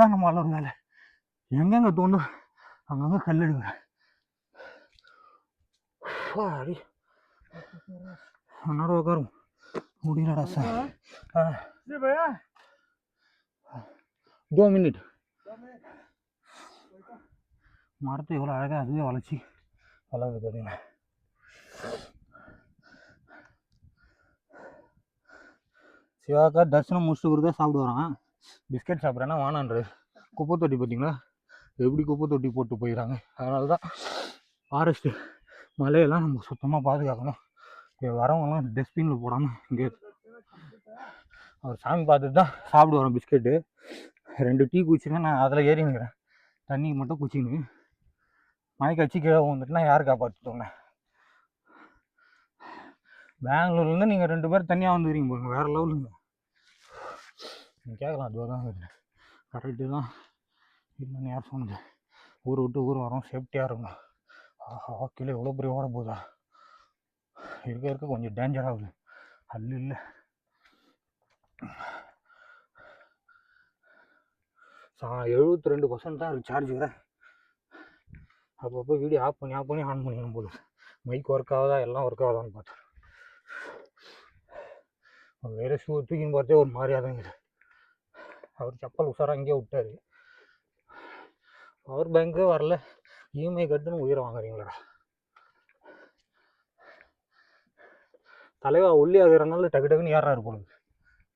அதுதான் நம்ம வளரும் வேலை. எங்கெங்கே தோண்டும் அங்கங்கே கல் எடுக்கிறேன். அடி நேரம் உட்காரும் முடியலடா சார். 2 மினிட். மரத்தை எவ்வளோ அழகாக அதுவே வளர்ச்சி வளருது பார்த்தீங்கன்னா. சிவாக்கா தர்ஷனம் முடிச்சுட்டு கொடுத்தா சாப்பிட்டு வரான். பிஸ்கெட் சாப்பிட்றேன்னா வானான்றது. குப்பை தொட்டி பார்த்தீங்களா எப்படி குப்பை தொட்டி போட்டு போயிடறாங்க. அதனால தான் ஃபாரஸ்ட்டு மலையெல்லாம் நம்ம சுத்தமாக பாதுகாக்கணும். இங்கே வரவங்கலாம் டஸ்ட்பினில் போடாமல் இங்கே அவர் சாமி பார்த்துட்டு தான் சாப்பிட்டு வரோம். பிஸ்கெட்டு 2 டீ குச்சிங்க. நான் அதில் ஏறினுக்கிறேன். தண்ணிக்கு மட்டும் குச்சின்னு மயக்க வச்சு கீழே வந்துட்டுனா யார் காப்பாற்றுத்தோங்க. பெங்களூர்லேருந்து நீங்கள் 2 பேர் தனியாக வந்துக்கிறீங்க போங்க, வேறு லெவலுங்க. நீங்கள் கேட்கலாம் அதுவாக தான் இருக்குது. கரெக்டு தான் இல்லைன்னு யார் சொன்னது. ஊரை விட்டு ஊர் வரோம், சேஃப்டியாக இருக்கும். ஆஹா கீழே எவ்வளோ பெரிய ஓட போதா இருக்க கொஞ்சம் டேஞ்சர் ஆகுது. அல்ல இல்லை 72% தான் இருக்குது சார்ஜ். வேறு அப்பப்போ வீடியோ ஆஃப் பண்ணி ஆன் பண்ணிக்கணும் போது. மைக் ஒர்க் ஆகுதா எல்லாம் ஒர்க் ஆகுதான்னு பார்த்தேன். வேறு ஷூ தூக்கின்னு பார்த்தே ஒரு மாதிரியாக தான் இருக்குது. அவர் செப்பல் உஷாராக இங்கேயே விட்டார். பவர் பேங்க்கே வரல, இஎம்ஐ கட்டுன்னு உயிரை வாங்குறீங்களா தலைவா. ஒல்லி ஆகிறனால டக்கு டக்குன்னு ஏறாரு போடுது.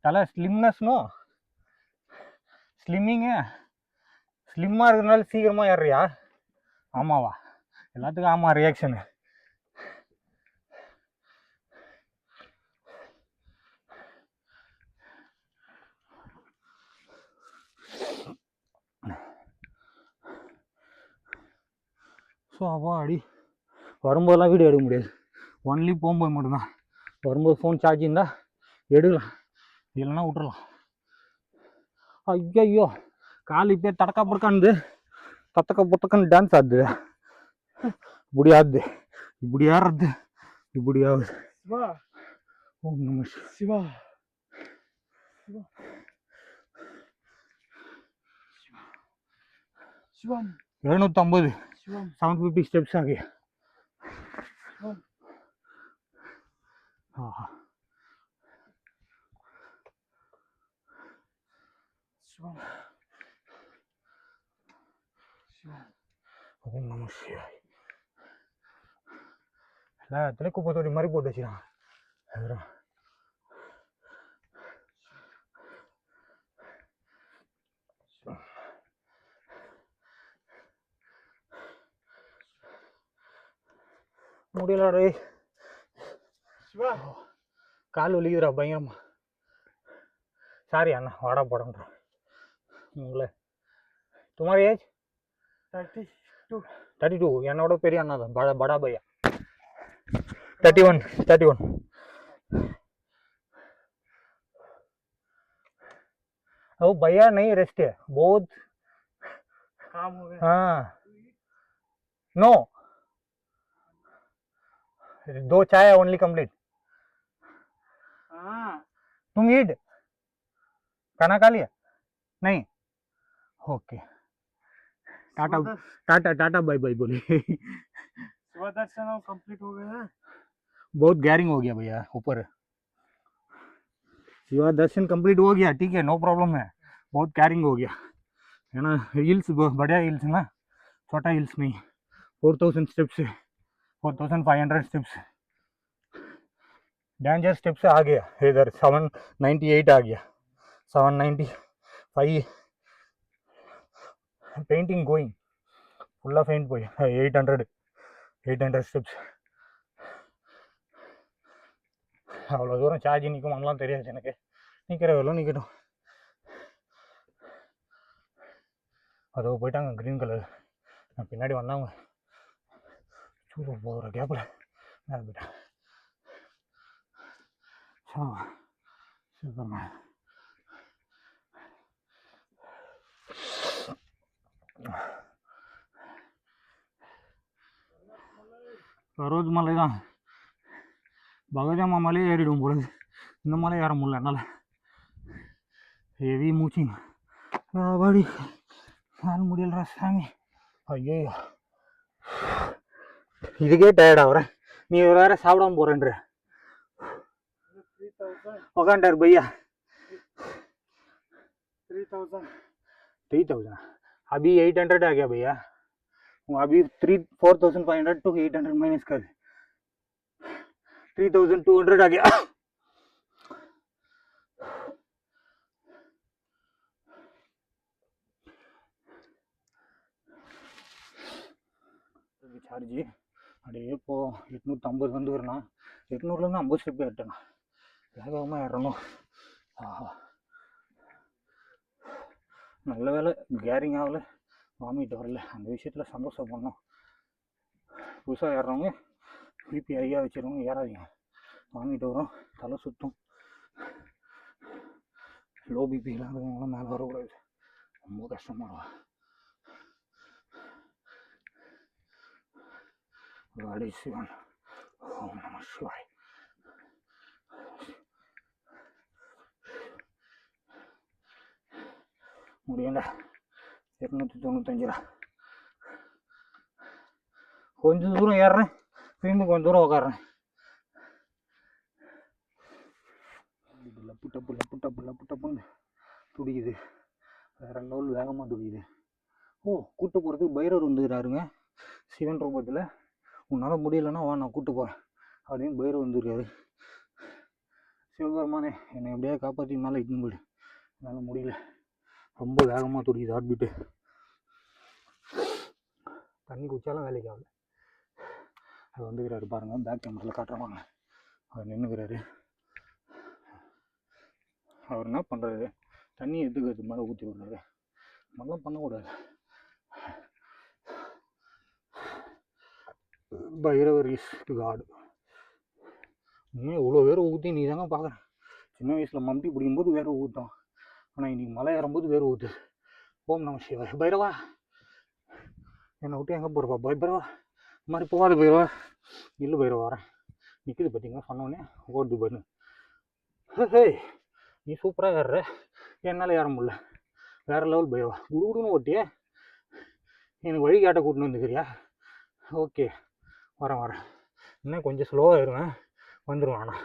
தலை ஸ்லிம்னஸ்னோ ஸ்லிம்மிங்கு ஸ்லிம்மாக இருக்கிறனால சீக்கிரமாக ஏறியா? ஆமாவா? எல்லாத்துக்கும் ஆமாம் ரியாக்ஷனு. ஸோ அப்போ அடி வரும்போதெல்லாம் வீடியோ எடுக்க முடியாது. ஒன்லி போகும்போது மட்டும்தான். வரும்போது ஃபோன் சார்ஜ் இருந்தால் எடுக்கலாம், இல்லைன்னா விட்டுறலாம். ஐயோ காலு இப்போ தடக்கா படக்கான்னு தத்தக்க புத்தக்கன்னு டான்ஸ் ஆடுது. இப்படி ஆடுது, இப்படி ஆடுறது, இப்படி ஆகுது. ஓம் நம சிவா. 750 750 ஸ்டெப்ஸ் ஆகி. ஓம் நம சிவாய். எல்லாத்துலேயும் குப்பை தொட்டி மாதிரி போட்டு வச்சுக்கலாம். அதுதான் முடியலடே. கால் வலிக்குதுடா பயங்கரமா. சாரி அண்ணா வாடா போடன்றேன் உங்களை. तुम्हारी एज 32. என்னோட பெரிய அண்ணா தான், बड़ा भैया 31. वो भैया नहीं रेस्ट है बहुत काम हो गया. हाँ नो 2 चाय ओनली कंप्लीट. हाँ तुम ईट खाना खा लिया नहीं? Okay tata tata tata bye bye बोले. शिवा दर्शन कंप्लीट हो गया है. बहुत गैरिंग हो गया भैया ऊपर. शिवा दर्शन कंप्लीट हो गया, ठीक है, नो प्रॉब्लम है. बहुत कैरिंग हो गया है ना. हिल्स बढ़िया हिल्स ना, छोटा हिल्स नहीं. 4000 स्टेप्स, 4500 स्टेप्स. डेंजर स्टेप्स आ गया इधर. 798 आ गया, 795. पेंटिंग गोइंग फुल्ला पेंट போய் 800 ஸ்டெப்ஸ். அவ்வளோ தூரம் சார்ஜ் நிற்குமாங்கலாம் தெரியாது எனக்கு. நிற்கிற வரலாம் நிற்கட்டும். அதோ போயிட்டாங்க க்ரீன் கலர். நான் பின்னாடி வந்தாங்க சூப்பர் போகிற கேப்பில் மேலே போயிட்டேன். சூப்பர்ண்ணா. சரோஜ் மலை தான், பகஜாமா மலையே ஏறிடும் பொழுது இந்த மலை ஏற முடியல என்னால். ஹெவி மூச்சிங். கால் முடியலடா சாமி. ஐயோ இதுக்கே டயர்ட் ஆகுறேன், நீ வேற சாப்பிடாம போறேன்ற. உக்காண்டார் பையா. 3000 अभी 800 आ गया भैया. अभी 4500 to 800 माइनस कर 3200 आ गया. சார்ஜி அப்படியே போ. 850 வந்துக்கிறேண்ணா. 800லேருந்து 50 ஸ்டெப் ஏறிட்டேண்ணா. வேகமாக ஏறணும். ஆஹா நல்ல வேலை கேரிங் ஆகலை, வாமிட் வரல. அந்த விஷயத்தில் சந்தோஷம் பண்ணோம். புதுசாக ஏறுறவங்க பிபி ஹையாக வச்சுருவங்க ஏறாதீங்க. வாமிட் வரும், தலை சுற்றும். லோ பிபி இல்லாதவங்களாம் மேலே வரக்கூடாது, ரொம்ப கஷ்டமாடுவா. வாடி சிவன், ஓம் நம சிவாய். முடியல 295. கொஞ்சம் தூரம் ஏறுறேன், திரும்பி கொஞ்சம் தூரம் உட்காடுறேன். லப்பு டப்பு லப்பு டப்பு லப்பு டப்புன்னு துடிக்குது, வேற லெவல் வேகமாக துடிக்குது. ஓ கூட்டு போகிறதுக்கு பைரவர் வந்துக்கிறாருங்க சிவன் ரூபத்தில். உன்னால் முடியலன்னா வா நான் கூப்பிட்டு போகிறேன் அப்படின்னு பைரவர் வந்துருக்காரு. சிவபெருமானே என்னை எப்படியா காப்பாற்றி மேலே இட்டுன்னு போயிடு, என்னால் முடியல, ரொம்ப வேகமாக துடிக்குது ஹார்ட் பீட்டு. தண்ணி குடித்தாலும் வேலைக்கு ஆகல. அது வந்துக்கிறாரு பாருங்கள், பேக் கேமராவில் காட்டுறாங்க. அவர் நின்றுக்கிறாரு. அவர் என்ன பண்ணுறாரு, தண்ணி எடுத்துக்கிறது மேலே ஊற்றி விடுறாரு. மாதிரிலாம் பண்ணக்கூடாது. பைரவர் இஸ் காடு. இன்னும் இவ்வளோ வேறு ஊற்றி நீ தாங்க பார்க்குறேன். சின்ன வயசில் மம்டி பிடிக்கும்போது வேறு ஊற்றும், ஆனால் இன்றைக்கி மலை ஏறும்போது வேறு ஊற்று. ஓம் நம சிவாய். பைரவா என்னை விட்டு எங்கே போகிறப்பா பைரவா, இந்த மாதிரி போகாது பைரவா. இல்லை பைரவா வரேன், நிற்குது பார்த்தீங்களா, சொன்னோடனே ஓடுது பாரு. ஹே நீ சூப்பராக ஏறுற, என்னால் ஏற முடியல. வேறு லெவல் பைரவா, குடுன்னு ஓட்டியே எனக்கு வழி காட்ட கூட்டின்னு வந்துக்கிறியா? ஓகே வரேன். இன்னும் கொஞ்சம் ஸ்லோவாக இருவேன், வந்துடுவேன். ஆனால்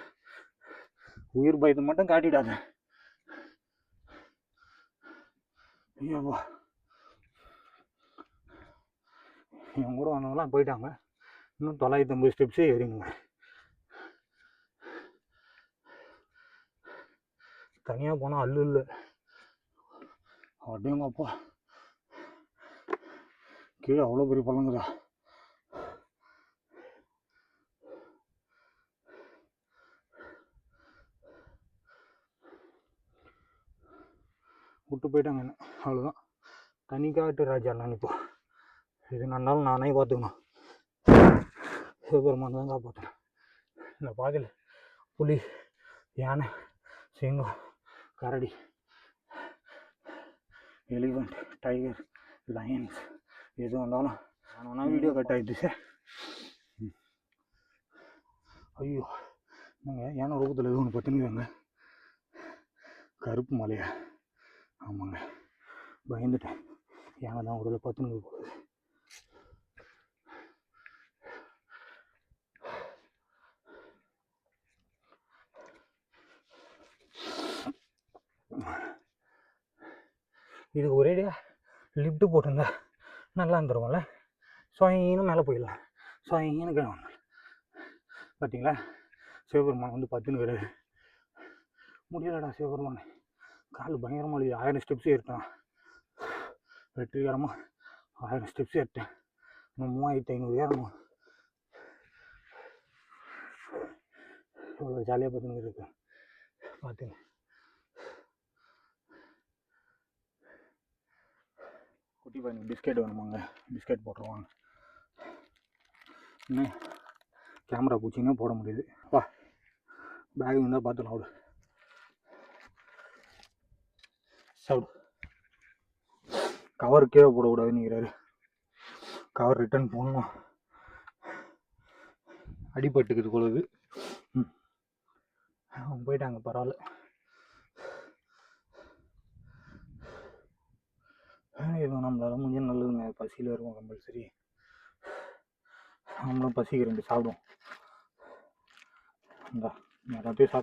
உயிர் பயத்தை மட்டும் காட்டிடாத. ஐயோவா என் கூட வந்தவங்களாம் போயிட்டாங்க. இன்னும் 950 ஸ்டெப்ஸே ஏறினுங்க. தனியாக போனால் அல்லு இல்லை. அப்படியேங்கப்பா கீழே அவ்வளோ பெரிய பழங்குதா. விட்டு போயிட்டாங்க என்ன, அவ்வளோதான். தனி காட்டு ராஜா நான் இப்போ. இது நன்னாலும் நானே பார்த்துக்கணும். சிவபெருமான் தான் காப்பாற்றேன். இந்த பாதையில் புலி, யானை, சிங்கம், கரடி, எலிஃபண்ட், டைகர், லயன்ஸ் எது வந்தாலும் ஆனால் வீடியோ கட் ஆகிடுச்சு. ஐயோ நாங்கள் யானை ரூபத்தில் எதுவும் ஒன்று பத்துனுங்க. கருப்பு மலையா? ஆமாங்க, பயந்துட்டேன். யானை தான் உடலை பத்துனுங்க போகுது. இதுக்கு ஒரேடியாக லிஃப்ட்டு போட்டிருந்தா நல்லா இருந்துருவோம்ல. சுவைன்னு மேலே போயிடலாம், சுவைன்னு கிழவாங்க. பார்த்தீங்களா சிவபெருமான் வந்து பத்துன்னு முடியலடா சிவபெருமான். கால் பயங்கரமாக இல்லையா, 1000 ஸ்டெப்ஸ் ஏறிட்டான். வெற்றிகரமாக 1000 ஸ்டெப்ஸ் ஏறிட்டேன். இன்னும் 3500 ஏறணும். இவ்வளோ ஜாலியாக பார்த்துன்னு இருக்கு. பார்த்துங்க குட்டி பையனுக்கு பிஸ்கெட் வேணுமாங்க, பிஸ்கெட் போட்டுருவாங்க. இன்னும் கேமரா பூச்சிங்கன்னா போட முடியுது. வா பேக் இருந்தால் பார்த்துலாம். அவ்வளோ சாப்பிடு. கவர் கீழே போடக்கூடாதுன்னுங்கிறாரு. கவர் ரிட்டர்ன் போடணும், அடிபட்டுக்குது பொழுது. அவங்க போயிட்டாங்க, பரவாயில்ல. இது நம்மளால முடிஞ்ச நல்லதுங்க. பசியில் இருக்கும் கம்பல்சரி. நம்மளும் பசிக்கு 2 சாப்பிடுவோம். இந்தா எல்லாத்தையும் சாப்பிட்டு